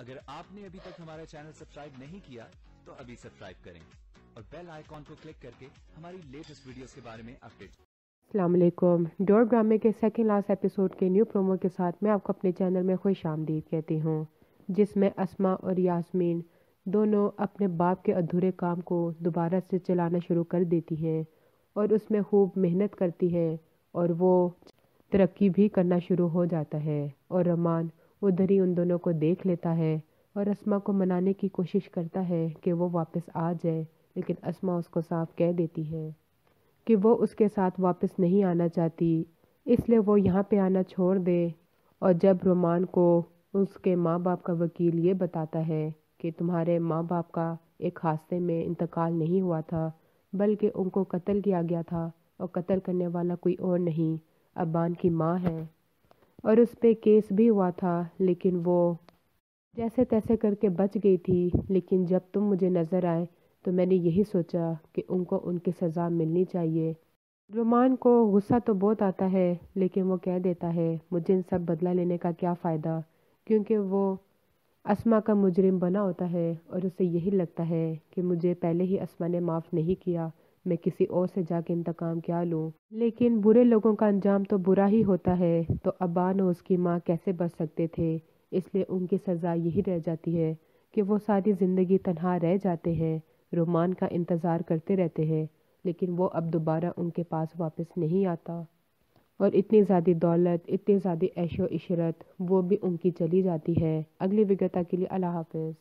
اگر آپ نے ابھی تک ہمارا چینل سبسکرائب نہیں کیا تو ابھی سبسکرائب کریں اور بیل آئیکن کو کلک کر کے ہماری لیٹسٹ ویڈیوز کے بارے میں اپڈیٹ۔ السلام علیکم۔ ڈور ڈرامے کے سیکنڈ لاسٹ ایپیسوڈ کے نیو پرومو کے ساتھ میں آپ کو اپنے چینل میں خوش آمدید کہتی ہوں، جس میں اسما اور یاسمین دونوں اپنے باپ کے ادھورے کام کو دوبارہ سے چلانا شروع کر دیتی ہیں اور اس میں خوب محنت کرتی ہے اور وہ ترقی بھی کرنا شروع ہو جاتا ہے، اور رمان ادھر ہی ان دونوں کو دیکھ لیتا ہے اور اسما کو منانے کی کوشش کرتا ہے کہ وہ واپس آ جائے، لیکن اسما اس کو صاف کہہ دیتی ہے کہ وہ اس کے ساتھ واپس نہیں آنا چاہتی، اس لیے وہ یہاں پہ آنا چھوڑ دے۔ اور جب رومان کو اس کے ماں باپ کا وکیل یہ بتاتا ہے کہ تمہارے ماں باپ کا ایک حادثے میں انتقال نہیں ہوا تھا بلکہ ان کو قتل کیا گیا تھا، اور قتل کرنے والا کوئی اور نہیں ابان کی ماں ہے، اور اس پہ کیس بھی ہوا تھا لیکن وہ جیسے تیسے کر کے بچ گئی تھی، لیکن جب تم مجھے نظر آئے تو میں نے یہی سوچا کہ ان کو ان کی سزا ملنی چاہیے۔ رومان کو غصہ تو بہت آتا ہے لیکن وہ کہہ دیتا ہے مجھے ان سب بدلہ لینے کا کیا فائدہ، کیونکہ وہ اسما کا مجرم بنا ہوتا ہے اور اسے یہی لگتا ہے کہ مجھے پہلے ہی اسما نے معاف نہیں کیا، میں کسی اور سے جا کے انتقام کیا لوں۔ لیکن برے لوگوں کا انجام تو برا ہی ہوتا ہے، تو ابان اور اس کی ماں کیسے بچ سکتے تھے، اس لیے ان کی سزا یہی رہ جاتی ہے کہ وہ ساری زندگی تنہا رہ جاتے ہیں، رومان کا انتظار کرتے رہتے ہیں، لیکن وہ اب دوبارہ ان کے پاس واپس نہیں آتا، اور اتنی زیادہ دولت، اتنی زیادہ عیش و عشرت وہ بھی ان کی چلی جاتی ہے۔ اگلی ویڈیو تک کے لیے اللہ حافظ۔